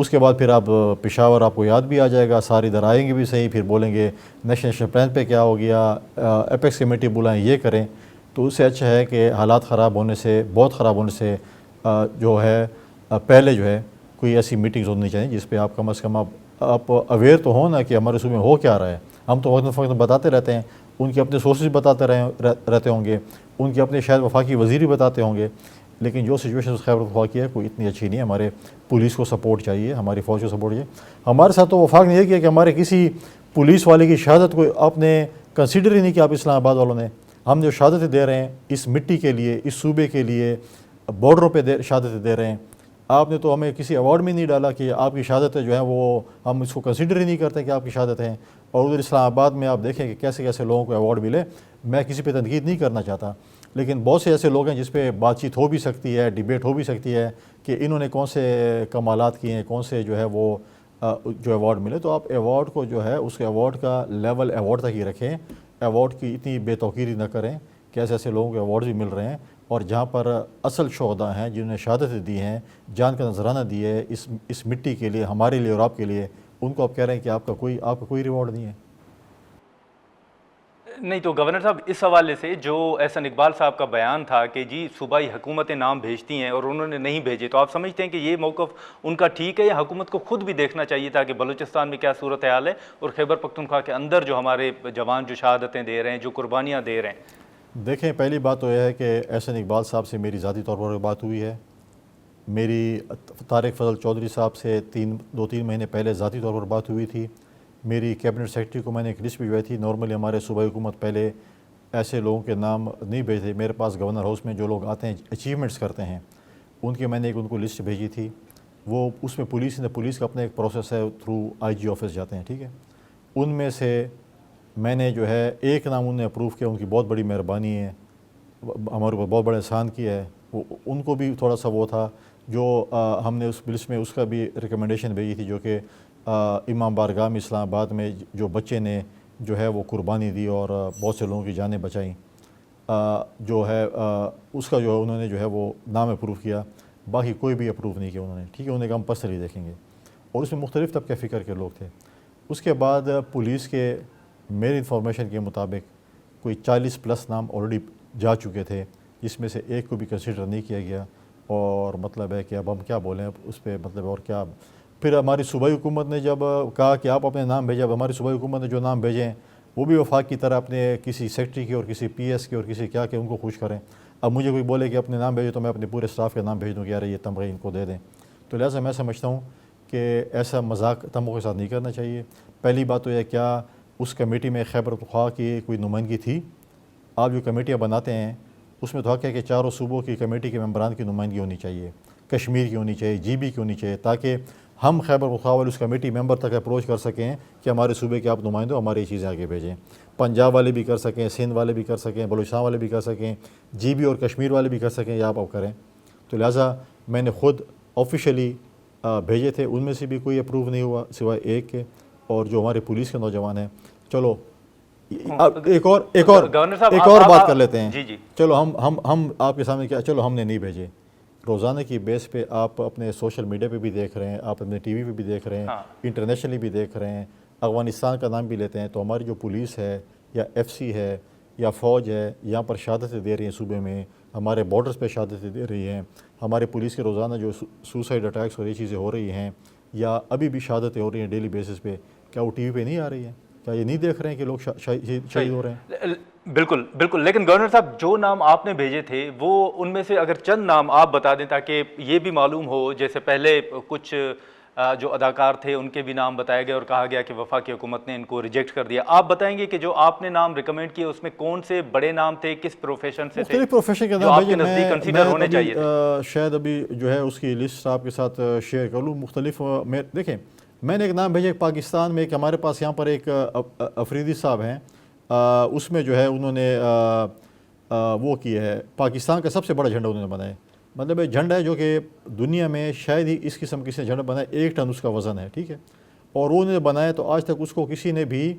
اس کے بعد پھر آپ پشاور آپ کو یاد بھی آ جائے گا، ساری ادھر آئیں گے بھی صحیح، پھر بولیں گے نیشنل پلان پہ کیا ہو گیا، اپیکس کمیٹی بلائیں یہ کریں. تو اس سے اچھا ہے کہ حالات خراب ہونے سے، بہت خراب ہونے سے جو ہے پہلے جو ہے کوئی ایسی میٹنگز ہونی چاہیے جس پہ آپ کم از کم آپ اویئر تو ہوں نا کہ ہمارے صوبے میں ہو کیا رہا ہے. ہم تو وقت فوقت بتاتے رہتے ہیں، ان کے اپنے سورسز بتاتے رہتے ہوں گے، ان کے اپنے شاید وفاقی وزیر بھی بتاتے ہوں گے، لیکن جو سچویشن خیبر پختونخوا کی ہے کوئی اتنی اچھی نہیں ہے. ہمارے پولیس کو سپورٹ چاہیے، ہماری فوج کو سپورٹ چاہیے. ہمارے ساتھ تو وفاق نے یہ کیا کہ ہمارے کسی پولیس والے کی شہادت کو آپ نے کنسیڈر ہی نہیں کیا. آپ اسلام آباد والوں نے، ہم جو شہادتیں دے رہے ہیں اس مٹی کے لیے، اس صوبے کے لیے، بارڈروں پہ شہادتیں دے رہے ہیں، آپ نے تو ہمیں کسی ایوارڈ میں نہیں ڈالا کہ آپ کی شہادتیں جو ہیں وہ ہم اس کو کنسیڈر ہی نہیں کرتے کہ آپ کی شہادت ہیں. اور ادھر اسلام آباد میں آپ دیکھیں کہ کیسے کیسے لوگوں کو ایوارڈ ملے. میں کسی پہ تنقید نہیں کرنا چاہتا، لیکن بہت سے ایسے لوگ ہیں جس پہ بات چیت ہو بھی سکتی ہے، ڈیبیٹ ہو بھی سکتی ہے کہ انہوں نے کون سے کمالات کیے ہیں، کون سے جو ہے وہ جو ایوارڈ ملے. تو آپ ایوارڈ کو جو ہے اس ایوارڈ کا لیول ایوارڈ تک ہی رکھیں، ایوارڈ کی اتنی بے توقیری نہ کریں کہ ایسے ایسے لوگوں کو ایوارڈ بھی مل رہے ہیں. اور جہاں پر اصل شہداء ہیں جنہوں نے شہادتیں دی ہیں، جان کا نذرانہ دی ہے اس مٹی کے لیے، ہمارے لیے اور آپ کے لیے، ان کو آپ کہہ رہے ہیں کہ آپ کا کوئی ریوارڈ نہیں ہے. نہیں تو گورنر صاحب اس حوالے سے جو احسن اقبال صاحب کا بیان تھا کہ جی صوبائی حکومتیں نام بھیجتی ہیں اور انہوں نے نہیں بھیجے، تو آپ سمجھتے ہیں کہ یہ موقف ان کا ٹھیک ہے یا حکومت کو خود بھی دیکھنا چاہیے تھا کہ بلوچستان میں کیا صورتحال ہے اور خیبر پختونخوا کے اندر جو ہمارے جوان جو شہادتیں دے رہے ہیں، جو قربانیاں دے رہے ہیں؟ دیکھیں، پہلی بات تو یہ ہے کہ احسن اقبال صاحب سے میری ذاتی طور پر بات ہوئی ہے. میری طارق فضل چودھری صاحب سے 2-3 مہینے پہلے ذاتی طور پر بات ہوئی تھی. میری کیبنٹ سیکرٹری کو میں نے ایک لسٹ بھجوائی تھی. نارملی ہمارے صوبائی حکومت پہلے ایسے لوگوں کے نام نہیں بھیجتے. میرے پاس گورنر ہاؤس میں جو لوگ آتے ہیں اچیومنٹس کرتے ہیں، ان کے میں نے ان کو لسٹ بھیجی تھی. وہ اس میں پولیس کا اپنا ایک پروسیس ہے، تھرو آئی جی آفس جاتے ہیں، ٹھیک ہے. ان میں سے میں نے جو ہے ایک نام انہوں نے اپروو کیا، ان کی بہت بڑی مہربانی ہے، ہمارے اوپر بہت بڑا احسان کیا ہے. ان کو بھی تھوڑا سا وہ تھا جو ہم نے اس لسٹ میں اس کا بھی ریکمنڈیشن بھیجی تھی، جو کہ امام بارگاہ اسلام آباد میں جو بچے نے جو ہے وہ قربانی دی اور بہت سے لوگوں کی جانیں بچائیں، جو ہے اس کا جو ہے انہوں نے جو ہے وہ نام اپروو کیا. باقی کوئی بھی اپروو نہیں کیا انہوں نے، ٹھیک ہے. انہوں نے کہا ہم پرسنلی دیکھیں گے. اور اس میں مختلف طبقہ فکر کے لوگ تھے. اس کے بعد پولیس کے میری انفارمیشن کے مطابق کوئی 40+ نام آلریڈی جا چکے تھے، جس میں سے ایک کو بھی کنسیڈر نہیں کیا گیا. اور مطلب ہے کہ اب ہم کیا بولیں اس پہ، مطلب اور کیا. پھر ہماری صوبائی حکومت نے جب کہا کہ آپ اپنے نام بھیجیں، اب ہماری صوبائی حکومت نے جو نام بھیجیں وہ بھی وفاق کی طرح اپنے کسی سیکٹری کے اور کسی پی ایس کے اور کسی کیا کہ ان کو خوش کریں. اب مجھے کوئی بولے کہ اپنے نام بھیجو تو میں اپنے پورے اسٹاف کے نام بھیج دوں کہ یار یہ تمغے ان کو دے دیں. تو لہٰذا میں سمجھتا ہوں کہ ایسا مذاق تمغوں کے ساتھ نہیں کرنا چاہیے. پہلی بات تو یہ کیا اس کمیٹی میں خیبر پختونخوا کی کوئی نمائندگی تھی؟ آپ جو کمیٹیاں بناتے ہیں اس میں تو حق ہے کہ چاروں صوبوں کی کمیٹی کے ممبران کی نمائندگی ہونی چاہیے، کشمیر کی ہونی چاہیے، جی بی کی ہونی چاہیے، تاکہ ہم خیبر پختونخوا والے اس کمیٹی ممبر تک اپروچ کر سکیں کہ ہمارے صوبے کے آپ نمائندوں ہماری چیزیں آگے بھیجیں. پنجاب والے بھی کر سکیں، سندھ والے بھی کر سکیں، بلوچستان والے بھی کر سکیں، جی بی اور کشمیر والے بھی کر سکیں، یا آپ کریں. تو لہٰذا میں نے خود آفیشلی بھیجے تھے، ان میں سے بھی کوئی اپروو نہیں ہوا سوائے ایک کے. اور جو ہمارے پولیس کے نوجوان ہیں، چلو ایک اور بات کر لیتے ہیں. جی چلو ہم آپ کے سامنے کیا، چلو ہم نے نہیں بھیجے. روزانہ کی بیس پہ آپ اپنے سوشل میڈیا پہ بھی دیکھ رہے ہیں، آپ اپنے ٹی وی پہ بھی دیکھ رہے ہیں، انٹرنیشنلی بھی دیکھ رہے ہیں، افغانستان کا نام بھی لیتے ہیں. تو ہماری جو پولیس ہے یا ایف سی ہے یا فوج ہے، یہاں پر شہادتیں دے رہی ہیں صوبے میں، ہمارے بارڈرز پہ شہادتیں دے رہی ہیں. ہمارے پولیس کے روزانہ جو سوسائڈ اٹیکس اور یہ چیزیں ہو رہی ہیں، یا ابھی بھی شہادتیں ہو رہی ہیں ڈیلی بیسس پہ، کیا وہ ٹی وی پہ نہیں آ رہی ہیں؟ کیا یہ نہیں دیکھ رہے ہیں کہ لوگ شہید ہو رہے ہیں؟ بالکل بالکل. لیکن گورنر صاحب جو نام آپ نے بھیجے تھے وہ ان میں سے اگر چند نام آپ بتا دیں تاکہ یہ بھی معلوم ہو. جیسے پہلے کچھ جو اداکار تھے ان کے بھی نام بتائے گئے اور کہا گیا کہ وفاقی حکومت نے ان کو ریجیکٹ کر دیا. آپ بتائیں گے کہ جو آپ نے نام ریکمینڈ کیے اس میں کون سے بڑے نام تھے، کس پروفیشن سے تھے مختلف پروفیشن کے جو نام آپ کے بھیجے. نزدیک کنسیڈر ہونے چاہیے تھے؟ شاید ابھی جو ہے اس کی لسٹ آپ کے ساتھ شیئر کر لوں. مختلف دیکھیں، میں نے ایک نام بھیجا پاکستان میں، کہ ہمارے پاس یہاں پر ایک افریدی صاحب ہیں، اس میں جو ہے انہوں نے وہ کیا ہے، پاکستان کا سب سے بڑا جھنڈا انہوں نے بنایا ہے. مطلب ایک جھنڈا ہے جو کہ دنیا میں شاید ہی اس قسم کسی نے جھنڈا بنایا، 1 ٹن اس کا وزن ہے، ٹھیک ہے. اور انہوں نے بنایا تو آج تک اس کو کسی نے بھی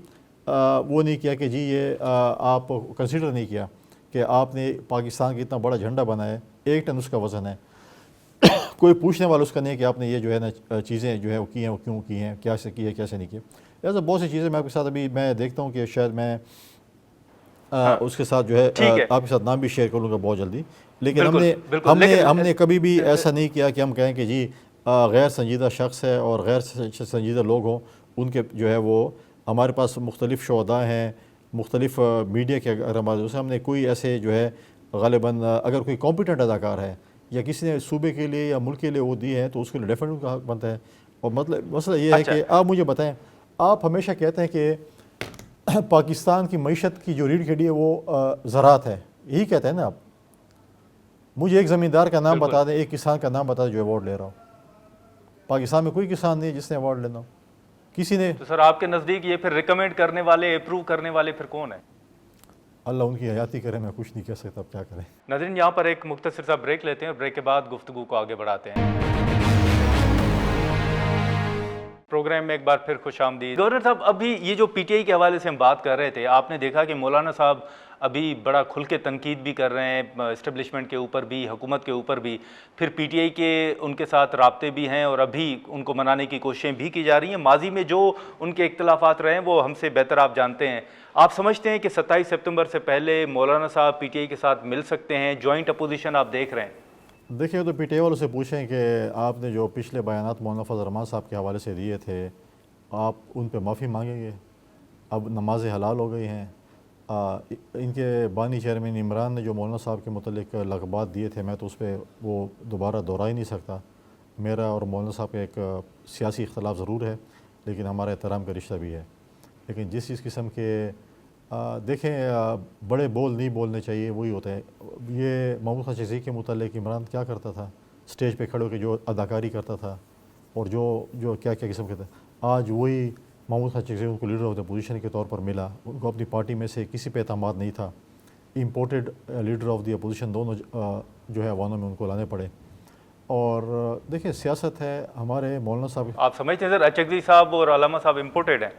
وہ نہیں کیا کہ جی یہ آپ کنسیڈر نہیں کیا کہ آپ نے پاکستان کا اتنا بڑا جھنڈا بنایا ہے، 1 ٹن اس کا وزن ہے. کوئی پوچھنے والا اس کا نہیں ہے کہ آپ نے یہ جو ہے نا چیزیں جو ہے وہ کی ہیں، وہ کیوں کی ہیں، کیا سے کی ہے، کیسے نہیں کی. ایسا بہت سی چیزیں میں آپ کے ساتھ ابھی میں دیکھتا ہوں کہ شاید میں اس کے ساتھ جو ہے ٹھیک ہے، آپ کے ساتھ نام بھی شیئر کروں گا بہت جلدی. لیکن بالکل ہم نے کبھی بھی ایسا نہیں کیا کہ ہم کہیں کہ جی غیر سنجیدہ شخص ہے اور غیر سنجیدہ لوگ ہوں ان کے جو ہے وہ ہمارے پاس مختلف شہداء ہیں، مختلف میڈیا کے اگر ہم نے کوئی ایسے جو ہے غالباً اگر کوئی کمپیٹنٹ اداکار ہے یا کسی نے صوبے کے لیے یا ملک کے لیے وہ دی ہے تو اس کے لیے ڈیفینیٹلی ان کا حق بنتا ہے. اور مسئلہ یہ ہے کہ آپ مجھے بتائیں، آپ ہمیشہ کہتے ہیں کہ پاکستان کی معیشت کی جو ریڑھ کی ہڈی ہے وہ زراعت ہے، یہی کہتے ہیں نا آپ. مجھے ایک زمیندار کا نام بتا دیں، ایک کسان کا نام بتا دیں جو ایوارڈ لے رہا ہو. پاکستان میں کوئی کسان نہیں جس نے ایوارڈ لینا ہو. کسی نے تو سر آپ کے نزدیک یہ پھر ریکمینڈ کرنے والے، اپروو کرنے والے پھر کون ہیں؟ اللہ ان کی حیاتی کرے، میں کچھ نہیں کہہ سکتا، اب کیا کریں. ناظرین یہاں پر ایک مختصر سا بریک لیتے ہیں، بریک کے بعد گفتگو کو آگے بڑھاتے ہیں. پروگرام میں ایک بار پھر خوش آمدید. گورنر صاحب، ابھی یہ جو پی ٹی آئی کے حوالے سے ہم بات کر رہے تھے، آپ نے دیکھا کہ مولانا صاحب ابھی بڑا کھل کے تنقید بھی کر رہے ہیں اسٹیبلشمنٹ کے اوپر بھی، حکومت کے اوپر بھی، پھر پی ٹی آئی کے ان کے ساتھ رابطے بھی ہیں اور ابھی ان کو منانے کی کوششیں بھی کی جا رہی ہیں. ماضی میں جو ان کے اختلافات رہے ہیں وہ ہم سے بہتر آپ جانتے ہیں. آپ سمجھتے ہیں کہ 27 سپتمبر سے پہلے مولانا صاحب پی ٹی آئی کے ساتھ مل سکتے ہیں؟ جوائنٹ اپوزیشن آپ دیکھ رہے ہیں. دیکھیں تو پی ٹی آئی والوں سے پوچھیں کہ آپ نے جو پچھلے بیانات مولانا فضل الرحمان صاحب کے حوالے سے دیے تھے، آپ ان پہ معافی مانگیں گے؟ اب نمازیں حلال ہو گئی ہیں. ان کے بانی چیئرمین عمران نے جو مولانا صاحب کے متعلق لقبات دیے تھے، میں تو اس پہ وہ دوبارہ دہرا ہی نہیں سکتا. میرا اور مولانا صاحب کا ایک سیاسی اختلاف ضرور ہے لیکن ہمارا احترام کا رشتہ بھی ہے. لیکن جس قسم کے دیکھیں بڑے بول نہیں بولنے چاہیے، وہی ہوتا ہے. یہ محمود خان چکزئی کے متعلق عمران کیا کرتا تھا؟ سٹیج پہ کھڑے ہو کے جو اداکاری کرتا تھا اور جو کیا قسم کے تھا. آج وہی محمود خان چکزئی ان کو لیڈر آف دا اپوزیشن کے طور پر ملا. ان کو اپنی پارٹی میں سے کسی پہ اعتماد نہیں تھا. Imported leader of the opposition دونوں جو ہے عوانوں میں ان کو لانے پڑے. اور دیکھیں سیاست ہے. ہمارے مولانا صاحب، آپ سمجھتے ہیں سر چکزئی صاحب اور علامہ صاحب امپورٹڈ ہیں؟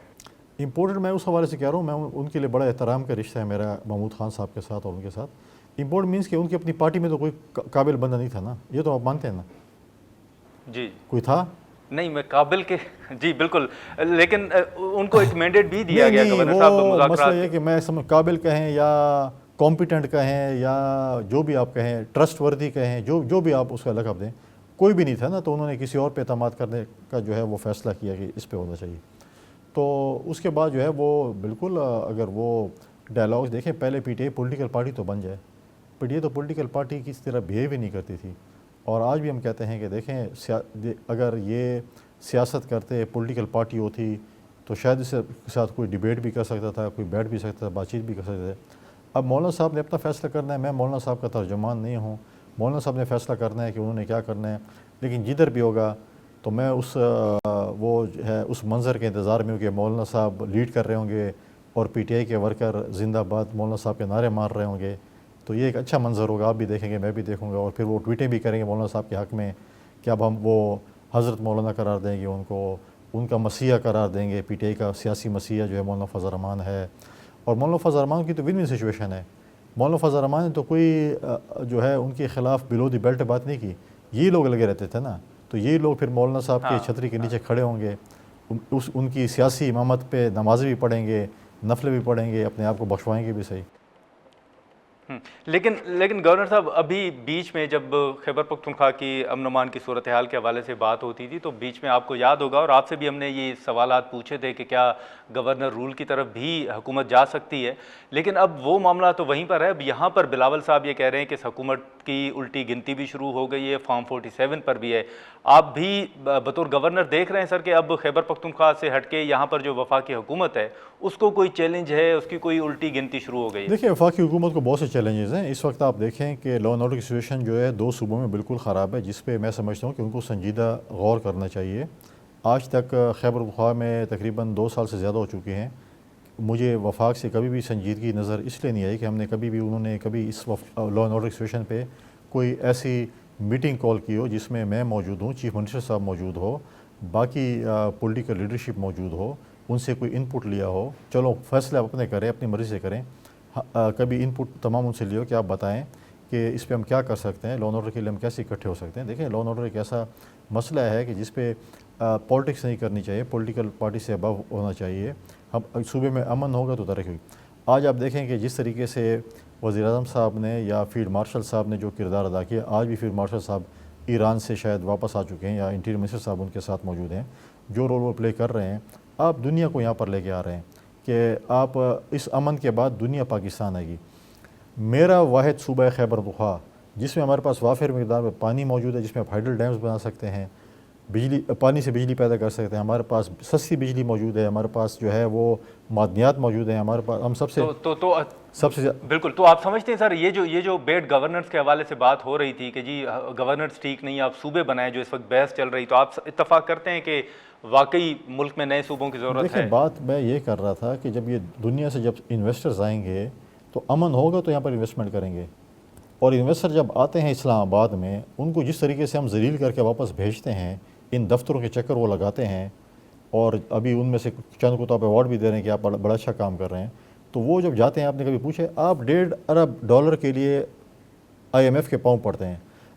امپورٹڈ میں اس حوالے سے کہہ رہا ہوں، میں ان کے لیے بڑا احترام کا رشتہ ہے میرا محمود خان صاحب کے ساتھ اور ان کے ساتھ. امپورٹ مینس کہ ان کی اپنی پارٹی میں تو کوئی قابل بندہ نہیں تھا نا، یہ تو آپ مانتے ہیں نا. جی کوئی تھا نہیں، میں قابل کے جی بالکل، لیکن ان کو ایک مینڈیٹ بھی دیا گیا گورنر صاحب مذاکرات. مسئلہ یہ کہ میں قابل کہیں یا کمپیٹنٹ کہیں یا جو بھی آپ کہیں، ٹرسٹ وردی کہیں، جو بھی آپ اس کا لقب دیں، کوئی بھی نہیں تھا نا. تو انہوں نے کسی اور پہ اعتماد کرنے کا جو ہے وہ فیصلہ کیا کہ اس پہ ہونا چاہیے. تو اس کے بعد جو ہے وہ بالکل اگر وہ ڈائلاگس دیکھیں، پہلے P T I political party تو بن جائے. پی ٹی آئی تو پولیٹیکل پارٹی کی طرح بیہیو ہی نہیں کرتی تھی. اور آج بھی ہم کہتے ہیں کہ دیکھیں اگر یہ سیاست کرتے پولیٹیکل پارٹی ہوتی تو شاید اس کے ساتھ کوئی ڈیبیٹ بھی کر سکتا تھا، کوئی بیٹھ بھی سکتا تھا، بات چیت بھی کر سکتے تھے. اب مولانا صاحب نے اپنا فیصلہ کرنا ہے. میں مولانا صاحب کا ترجمان نہیں ہوں. مولانا صاحب نے فیصلہ کرنا ہے کہ انہوں نے کیا کرنا ہے. لیکن جدھر بھی ہوگا تو میں وہ جو ہے اس منظر کے انتظار میں ہوں کہ مولانا صاحب لیڈ کر رہے ہوں گے اور پی ٹی آئی کے ورکر زندہ باد مولانا صاحب کے نعرے مار رہے ہوں گے. تو یہ ایک اچھا منظر ہوگا. آپ بھی دیکھیں گے، میں بھی دیکھوں گا. اور پھر وہ ٹویٹیں بھی کریں گے مولانا صاحب کے حق میں کہ اب ہم وہ حضرت مولانا قرار دیں گے، ان کا مسیحا قرار دیں گے. پی ٹی آئی کا سیاسی مسیحا جو ہے مولانا فضل الرحمان ہے. اور مولانا فضل الرحمان کی تو ون ون سچویشن ہے. مولانا فضل الرحمان نے تو کوئی جو ہے ان کے خلاف بلو دی بیلٹ بات نہیں کی. یہی لوگ لگے رہتے تھے نا. تو یہی لوگ پھر مولانا صاحب کے چھتری کے نیچے کھڑے ہوں گے، ان کی سیاسی امامت پہ نمازیں بھی پڑھیں گے، نفلیں بھی پڑھیں گے، اپنے آپ کو بخشوائیں گے بھی صحیح. لیکن گورنر صاحب ابھی بیچ میں جب خیبر پختونخوا کی امن و امان کی صورتحال کے حوالے سے بات ہوتی تھی تو بیچ میں آپ کو یاد ہوگا اور آپ سے بھی ہم نے یہ سوالات پوچھے تھے کہ کیا گورنر رول کی طرف بھی حکومت جا سکتی ہے. لیکن اب وہ معاملہ تو وہیں پر ہے. اب یہاں پر بلاول صاحب یہ کہہ رہے ہیں کہ حکومت کی الٹی گنتی بھی شروع ہو گئی ہے، فارم 47 پر بھی ہے. آپ بھی بطور گورنر دیکھ رہے ہیں سر کہ اب خیبر پختونخوا سے ہٹ کے یہاں پر جو وفاقی حکومت ہے اس کو کوئی چیلنج ہے، اس کی کوئی الٹی گنتی شروع ہو گئی ہے؟ دیکھیں وفاقی حکومت کو بہت سے چیلنجز ہیں. اس وقت آپ دیکھیں کہ لا اینڈ آرڈر کی سچویشن جو ہے 2 صوبوں میں بالکل خراب ہے، جس پہ میں سمجھتا ہوں کہ ان کو سنجیدہ غور کرنا چاہیے. آج تک خیبر پختونخوا میں تقریباً 2 سال سے زیادہ ہو چکے ہیں. مجھے وفاق سے کبھی بھی سنجیدگی نظر اس لیے نہیں آئی کہ ہم نے انہوں نے کبھی اس لا اینڈ آرڈر کی سچویشن پہ کوئی ایسی میٹنگ کال کی ہو جس میں موجود ہوں، چیف منسٹر صاحب موجود ہو، باقی پولیٹیکل لیڈرشپ موجود ہو، ان سے کوئی ان پٹ لیا ہو. چلو فیصلے آپ اپنے کریں، اپنی مرضی سے کریں. کبھی ان پٹ تمام ان سے لیو کہ آپ بتائیں کہ اس پہ ہم کیا کر سکتے ہیں، لا اینڈ آرڈر کے لیے ہم کیسے اکٹھے ہو سکتے ہیں. دیکھیں لا اینڈ آرڈر ایک ایسا مسئلہ ہے کہ جس پہ پالیٹکس نہیں کرنی چاہیے، پولیٹیکل پارٹی سے ابو ہونا چاہیے. ہم صوبے میں امن ہوگا تو ترقی ہوگی. آج آپ دیکھیں کہ جس طریقے سے وزیر اعظم صاحب نے یا فیلڈ مارشل صاحب نے جو کردار ادا کیا، آج بھی فیلڈ مارشل صاحب ایران سے شاید واپس آ چکے ہیں یا انٹیریئر منسٹر صاحب ان کے ساتھ موجود ہیں، جو رول وہ پلے کر رہے ہیں. آپ دنیا کو یہاں پر لے کے آ رہے ہیں کہ آپ اس امن کے بعد دنیا پاکستان آئے گی. میرا واحد صوبہ ہے خیبر پختونخوا، جس میں ہمارے پاس وافر مقدار میں پانی موجود ہے، جس میں آپ ہائیڈل ڈیمز بنا سکتے ہیں، پانی سے بجلی پیدا کر سکتے ہیں. ہمارے پاس سستی بجلی موجود ہے، ہمارے پاس جو ہے وہ معدنیات موجود ہیں. ہمارے پاس ہم سب سے بالکل. تو آپ سمجھتے ہیں سر یہ جو بیڈ گورننس کے حوالے سے بات ہو رہی تھی کہ جی گورننس ٹھیک نہیں، آپ صوبے بنائیں، جو اس وقت بحث چل رہی، تو آپ اتفاق کرتے ہیں کہ واقعی ملک میں نئے صوبوں کی ضرورت ہے؟ دیکھیں بات میں یہ کر رہا تھا کہ جب یہ دنیا سے جب انویسٹرز آئیں گے تو امن ہوگا تو یہاں پر انویسٹمنٹ کریں گے. اور انویسٹر جب آتے ہیں اسلام آباد میں، ان کو جس طریقے سے ہم ذلیل کر کے واپس بھیجتے ہیں، ان دفتروں کے چکر وہ لگاتے ہیں، اور ابھی ان میں سے چند کو تو آپ ایوارڈ بھی دے رہے ہیں کہ آپ بڑا اچھا کام کر رہے ہیں. تو وہ جب جاتے ہیں، آپ نے کبھی پوچھے آپ $1.5 ارب کے لیے IMF کے پاؤں پڑتے ہیں.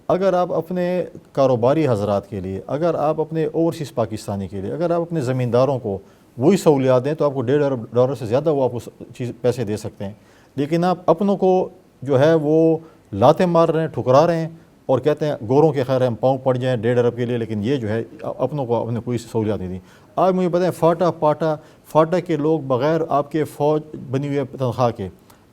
اگر آپ اپنے کاروباری حضرات کے لیے، اگر آپ اپنے اوورسیز پاکستانی کے لیے، اگر آپ اپنے زمینداروں کو وہی سہولیات دیں تو آپ کو $1.5 ارب سے زیادہ وہ آپ کو پیسے دے سکتے ہیں. لیکن آپ اپنوں کو جو ہے وہ لاتے مار رہے ہیں، ٹھکرا رہے ہیں، اور کہتے ہیں گوروں کے خیر ہم پاؤں پڑ جائیں $1.5 ارب کے لیے، لیکن یہ جو ہے اپنوں کو اپنے کوئی سہولیات نہیں دی. آج مجھے بتائیں فاٹا کے لوگ بغیر آپ کے فوج بنی ہوئی ہے تنخواہ کے،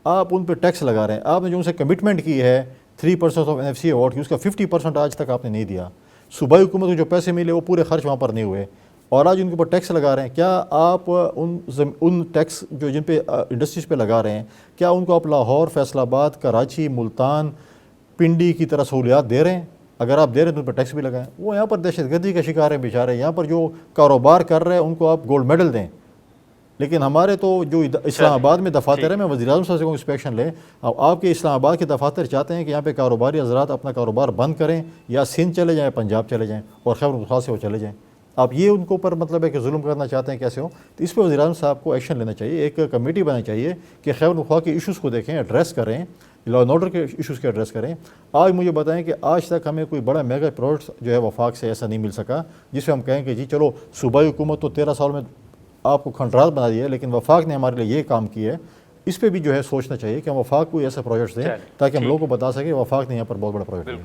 آپ ان پہ ٹیکس لگا رہے ہیں. آپ نے جو ان سے کمٹمنٹ کی ہے 3% آف NFC ایوارڈ کی، اس کا 50% آج تک آپ نے نہیں دیا. صوبائی حکومت کو جو پیسے ملے وہ پورے خرچ وہاں پر نہیں ہوئے، اور آج ان کے اوپر ٹیکس لگا رہے ہیں. کیا آپ ان ٹیکس جو جن پہ انڈسٹریز پہ لگا رہے ہیں، کیا ان کو آپ لاہور، فیصل آباد، کراچی، ملتان، پنڈی کی طرح سہولیات دے رہے ہیں؟ اگر آپ دے رہے ہیں تو ان پر ٹیکس بھی لگائیں. وہ یہاں پر دہشت گردی کا شکار ہیں بیچارے. یہاں پر جو کاروبار کر رہے ہیں ان کو آپ گولڈ میڈل دیں. لیکن ہمارے تو جو اسلام آباد میں دفاتر ہے، میں وزیر اعظم صاحب سے انسپیکشن لیں. آپ کے اسلام آباد کے دفاتر چاہتے ہیں کہ یہاں پہ کاروباری حضرات اپنا کاروبار بند کریں، یا سندھ چلے جائیں، پنجاب چلے جائیں، اور خیبر پختونخوا سے وہ چلے جائیں. آپ یہ ان کو اوپر مطلب ہے کہ ظلم کرنا چاہتے ہیں کیسے ہو؟ تو اس پہ وزیر اعظم صاحب کو ایکشن لینا چاہیے. ایک کمیٹی بنانی چاہیے کہ خیبر پختونخوا کے ایشوز کو دیکھیں، ایڈریس کریں، لا اینڈ آرڈر کے ایشوز کے ایڈریس کریں. آج مجھے بتائیں کہ آج تک ہمیں کوئی بڑا میگا پروجیکٹ جو ہے وفاق سے ایسا نہیں مل سکا جس سے ہم کہیں کہ جی چلو صوبائی حکومت تو 13 سال میں آپ کو کھنڈرات بنا دیا ہے، لیکن وفاق نے ہمارے لیے یہ کام کیا ہے. اس پہ بھی جو ہے سوچنا چاہیے کہ ہم وفاق کو ایسے پروجیکٹس دیں تاکہ ہم لوگوں کو بتا سکیں وفاق نے یہاں پر بہت بڑا پروجیکٹ دیا.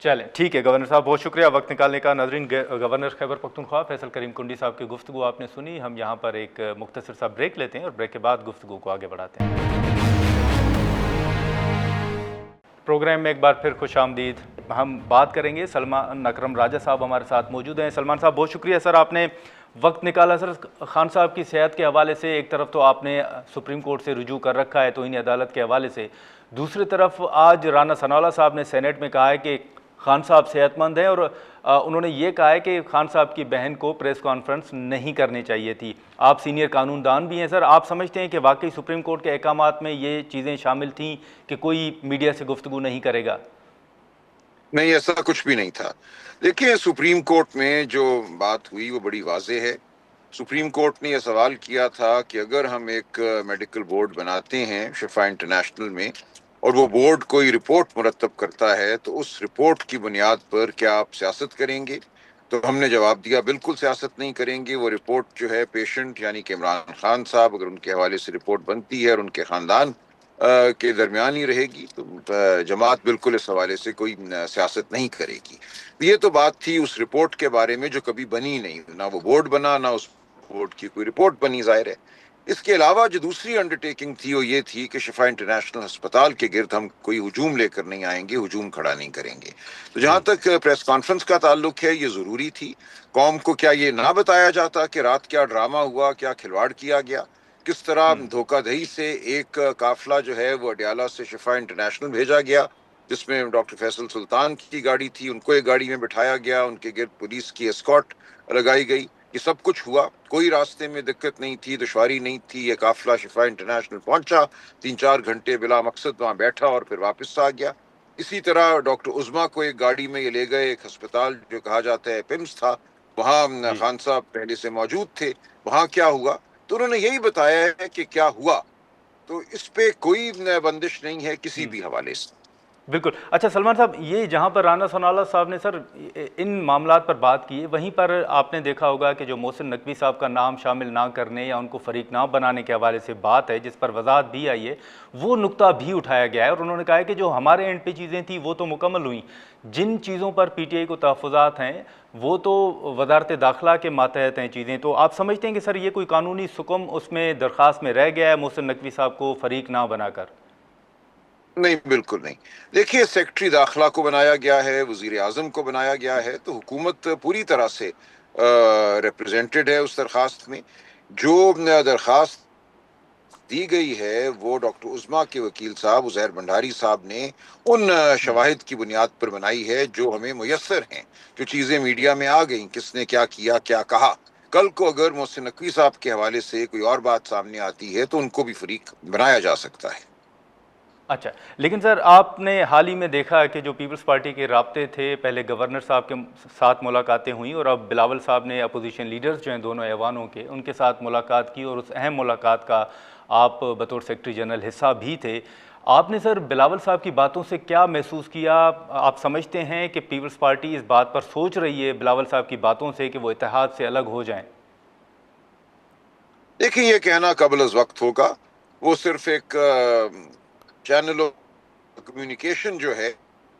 چلیں ٹھیک ہے گورنر صاحب، بہت شکریہ وقت نکالنے کا. ناظرین، گورنر خیبر پختونخوا فیصل کریم کنڈی صاحب کی گفتگو آپ نے سنی. ہم یہاں پر ایک مختصر سا بریک لیتے ہیں اور بریک کے بعد گفتگو کو آگے بڑھاتے ہیں. پروگرام میں ایک بار پھر خوش آمدید. ہم بات کریں گے سلمان اکرم راجہ صاحب ہمارے ساتھ موجود ہیں. سلمان صاحب بہت شکریہ سر، آپ نے وقت نکالا. سر خان صاحب کی صحت کے حوالے سے ایک طرف تو آپ نے سپریم کورٹ سے رجوع کر رکھا ہے توہین عدالت کے حوالے سے، دوسری طرف آج رانا ثناءاللہ صاحب نے سینیٹ میں کہا ہے کہ خان صاحب صحت مند ہیں، اور انہوں نے یہ کہا ہے کہ خان صاحب کی بہن کو پریس کانفرنس نہیں کرنی چاہیے تھی. آپ سینئر قانون دان بھی ہیں سر، آپ سمجھتے ہیں کہ واقعی سپریم کورٹ کے احکامات میں یہ چیزیں شامل تھیں کہ کوئی میڈیا سے گفتگو نہیں کرے گا؟ نہیں، ایسا کچھ بھی نہیں تھا. دیکھیں، سپریم کورٹ میں جو بات ہوئی وہ بڑی واضح ہے. سپریم کورٹ نے یہ سوال کیا تھا کہ اگر ہم ایک میڈیکل بورڈ بناتے ہیں شفا انٹرنیشنل میں، اور وہ بورڈ کوئی رپورٹ مرتب کرتا ہے، تو اس رپورٹ کی بنیاد پر کیا آپ سیاست کریں گے؟ تو ہم نے جواب دیا بالکل سیاست نہیں کریں گے. وہ رپورٹ جو ہے پیشنٹ یعنی کہ عمران خان صاحب، اگر ان کے حوالے سے رپورٹ بنتی ہے اور ان کے خاندان کے درمیان ہی رہے گی، تو جماعت بالکل اس حوالے سے کوئی سیاست نہیں کرے گی. یہ تو بات تھی اس رپورٹ کے بارے میں جو کبھی بنی نہیں، نہ وہ بورڈ بنا، نہ اس بورڈ کی کوئی رپورٹ بنی، ظاہر ہے. اس کے علاوہ جو دوسری انڈرٹیکنگ تھی وہ یہ تھی کہ شفا انٹرنیشنل ہسپتال کے گرد ہم کوئی ہجوم لے کر نہیں آئیں گے، ہجوم کھڑا نہیں کریں گے. تو جہاں تک پریس کانفرنس کا تعلق ہے، یہ ضروری تھی. قوم کو کیا یہ نہ بتایا جاتا کہ رات کیا ڈرامہ ہوا، کیا کھلواڑ کیا گیا، کس طرح دھوکہ دہی سے ایک قافلہ جو ہے وہ اڈیالہ سے شفا انٹرنیشنل بھیجا گیا، جس میں ڈاکٹر فیصل سلطان کی گاڑی تھی، ان کو ایک گاڑی میں بٹھایا گیا، ان کے گرد پولیس کی اسکارٹ لگائی گئی. یہ سب کچھ ہوا، کوئی راستے میں دقت نہیں تھی، دشواری نہیں تھی. یہ قافلہ شفا انٹرنیشنل پہنچا، 3-4 گھنٹے بلا مقصد وہاں بیٹھا اور پھر واپس آ گیا. اسی طرح ڈاکٹر عظما کو ایک گاڑی میں یہ لے گئے، ایک ہسپتال جو کہا جاتا ہے پمس تھا، وہاں خان صاحب پہلے سے موجود تھے. وہاں کیا ہوا تو انہوں نے یہی بتایا ہے کہ کیا ہوا. تو اس پہ کوئی بندش نہیں ہے کسی بھی حوالے سے. بالکل. اچھا سلمان صاحب، یہ جہاں پر رانا ثناءاللہ صاحب نے سر ان معاملات پر بات کی ہے، وہیں پر آپ نے دیکھا ہوگا کہ جو محسن نقوی صاحب کا نام شامل نہ کرنے یا ان کو فریق نہ بنانے کے حوالے سے بات ہے، جس پر وضاحت بھی آئی ہے، وہ نقطہ بھی اٹھایا گیا ہے، اور انہوں نے کہا ہے کہ جو ہمارے اینڈ پہ چیزیں تھیں وہ تو مکمل ہوئیں، جن چیزوں پر پی ٹی آئی کو تحفظات ہیں وہ تو وزارت داخلہ کے ماتحت ہیں چیزیں. تو آپ سمجھتے ہیں کہ سر یہ کوئی قانونی سکم اس میں درخواست میں رہ گیا ہے محسن نقوی صاحب کو فریق نہ بنا کر؟ نہیں، بالکل نہیں. دیکھیے، سیکرٹری داخلہ کو بنایا گیا ہے، وزیر اعظم کو بنایا گیا ہے، تو حکومت پوری طرح سے ریپریزنٹڈ ہے اس درخواست میں. جو درخواست دی گئی ہے وہ ڈاکٹر عظمیٰ کے وکیل صاحب عزیر بھنڈاری صاحب نے ان شواہد کی بنیاد پر بنائی ہے جو ہمیں میسر ہیں. جو چیزیں میڈیا میں آ گئیں، کس نے کیا کیا، کیا کہا، کل کو اگر محسن نقوی صاحب کے حوالے سے کوئی اور بات سامنے آتی ہے تو ان کو بھی فریق بنایا جا سکتا ہے. اچھا، لیکن سر آپ نے حال ہی میں دیکھا کہ جو پیپلز پارٹی کے رابطے تھے، پہلے گورنر صاحب کے ساتھ ملاقاتیں ہوئیں، اور اب بلاول صاحب نے اپوزیشن لیڈرز جو ہیں دونوں ایوانوں کے، ان کے ساتھ ملاقات کی، اور اس اہم ملاقات کا آپ بطور سیکرٹری جنرل حصہ بھی تھے. آپ نے سر بلاول صاحب کی باتوں سے کیا محسوس کیا؟ آپ سمجھتے ہیں کہ پیپلز پارٹی اس بات پر سوچ رہی ہے بلاول صاحب کی باتوں سے کہ وہ اتحاد سے الگ ہو جائیں؟ دیکھیں، یہ کہنا قبل از وقت ہوگا. وہ صرف ایک چینل آف کمیونیکیشن جو ہے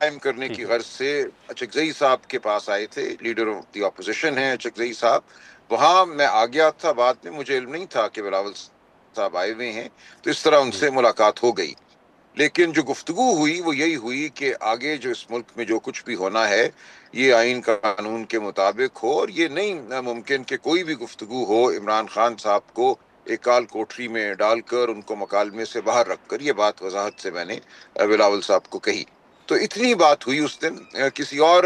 قائم کرنے ٹھیک کی ہے. غرض سے اچکزئی صاحب کے پاس آئے تھے. لیڈر آف دی اپوزیشن ہیں اچکزئی صاحب. وہاں میں آ گیا تھا، بعد میں مجھے علم نہیں تھا کہ بلاول صاحب آئے ہوئے ہیں، تو اس طرح ان جی سے ملاقات ہو گئی. لیکن جو گفتگو ہوئی وہ یہی ہوئی کہ آگے جو اس ملک میں جو کچھ بھی ہونا ہے یہ آئین قانون کے مطابق ہو، اور یہ نہیں ممکن کہ کوئی بھی گفتگو ہو عمران خان صاحب کو ایک کال کوٹری میں ڈال کر ان کو مکالمے سے باہر رکھ کر. یہ بات وضاحت سے میں نے بلاول صاحب کو کہی. تو اتنی بات ہوئی اس دن. کسی اور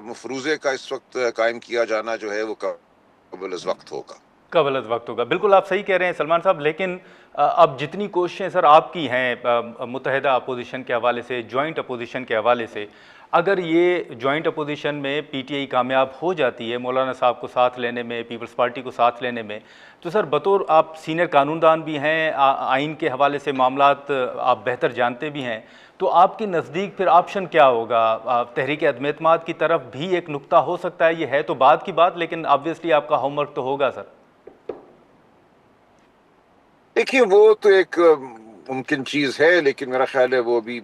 مفروضے کا اس وقت قائم کیا جانا جو ہے وہ قبل از وقت ہوگا. قبل از وقت ہوگا. بالکل آپ صحیح کہہ رہے ہیں سلمان صاحب، لیکن اب جتنی کوششیں سر آپ کی ہیں متحدہ اپوزیشن کے حوالے سے، جوائنٹ اپوزیشن کے حوالے سے، اگر یہ جوائنٹ اپوزیشن میں پی ٹی آئی کامیاب ہو جاتی ہے مولانا صاحب کو ساتھ لینے میں، پیپلز پارٹی کو ساتھ لینے میں، تو سر بطور آپ سینئر قانون دان بھی ہیں، آئین کے حوالے سے معاملات آپ بہتر جانتے بھی ہیں، تو آپ کے نزدیک پھر آپشن کیا ہوگا؟ تحریک عدم اعتماد کی طرف بھی ایک نقطہ ہو سکتا ہے، یہ ہے تو بعد کی بات، لیکن آبویسلی آپ کا ہوم ورک تو ہوگا سر. دیکھیے، وہ تو ایک ممکن چیز ہے، لیکن میرا خیال ہے وہ بھی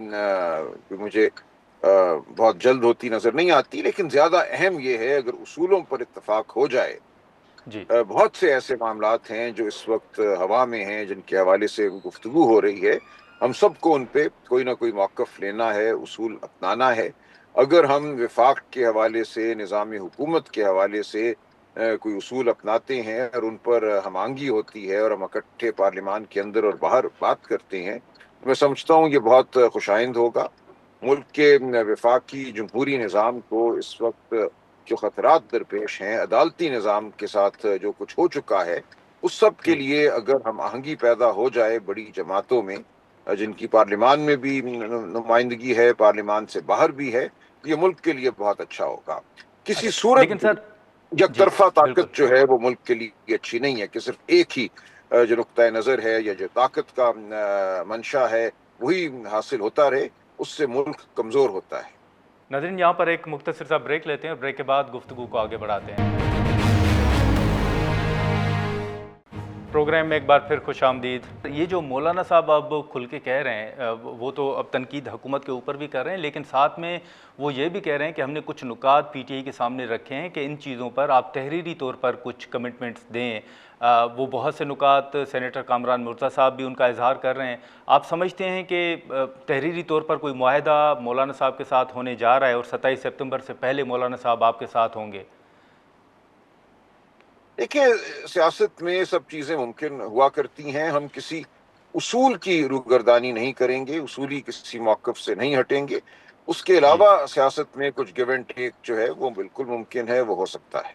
مجھے بہت جلد ہوتی نظر نہیں آتی. لیکن زیادہ اہم یہ ہے اگر اصولوں پر اتفاق ہو جائے. جی بہت سے ایسے معاملات ہیں جو اس وقت ہوا میں ہیں جن کے حوالے سے گفتگو ہو رہی ہے. ہم سب کو ان پہ کوئی نہ کوئی موقف لینا ہے، اصول اپنانا ہے. اگر ہم وفاق کے حوالے سے، نظام حکومت کے حوالے سے کوئی اصول اپناتے ہیں اور ان پر ہم آہنگی ہوتی ہے اور ہم اکٹھے پارلیمان کے اندر اور باہر بات کرتے ہیں، میں سمجھتا ہوں یہ بہت خوشائند ہوگا. ملک کے وفاقی جمہوری نظام کو اس وقت جو خطرات درپیش ہیں، عدالتی نظام کے ساتھ جو کچھ ہو چکا ہے، اس سب کے جی لیے اگر ہم آہنگی پیدا ہو جائے بڑی جماعتوں میں، جن کی پارلیمان میں بھی نمائندگی ہے، پارلیمان سے باہر بھی ہے، یہ ملک کے لیے بہت اچھا ہوگا. کسی اچھا، صورت لیکن بھی سر یک جی طرفہ بالکل. طاقت جو ہے وہ ملک کے لیے اچھی نہیں ہے، کہ صرف ایک ہی جو نقطۂ نظر ہے یا جو طاقت کا منشا ہے وہی حاصل ہوتا رہے، اس سے ملک کمزور ہوتا ہے. ناظرین، یہاں پر ایک مختصر سا بریک لیتے ہیں، اور بریک کے بعد گفتگو کو آگے بڑھاتے ہیں. پروگرام میں ایک بار پھر خوش آمدید. یہ جو مولانا صاحب اب کھل کے کہہ رہے ہیں، وہ تو اب تنقید حکومت کے اوپر بھی کر رہے ہیں، لیکن ساتھ میں وہ یہ بھی کہہ رہے ہیں کہ ہم نے کچھ نکات پی ٹی آئی کے سامنے رکھے ہیں کہ ان چیزوں پر آپ تحریری طور پر کچھ کمٹمنٹس دیں. وہ بہت سے نکات سینیٹر کامران مرزا صاحب بھی ان کا اظہار کر رہے ہیں. آپ سمجھتے ہیں کہ تحریری طور پر کوئی معاہدہ مولانا صاحب کے ساتھ ہونے جا رہا ہے، اور 27 سپتمبر سے پہلے مولانا صاحب آپ کے ساتھ ہوں گے؟ دیکھیں، سیاست میں سب چیزیں ممکن ہوا کرتی ہیں. ہم کسی اصول کی روگردانی نہیں کریں گے، اصولی کسی موقف سے نہیں ہٹیں گے. اس کے جی علاوہ سیاست میں کچھ گیو اینڈ ٹیک جو ہے وہ بالکل ممکن ہے، وہ ہو سکتا ہے.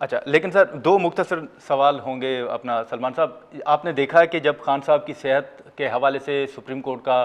اچھا، لیکن سر دو مختصر سوال ہوں گے اپنا. سلمان صاحب، آپ نے دیکھا ہے کہ جب خان صاحب کی صحت کے حوالے سے سپریم کورٹ کا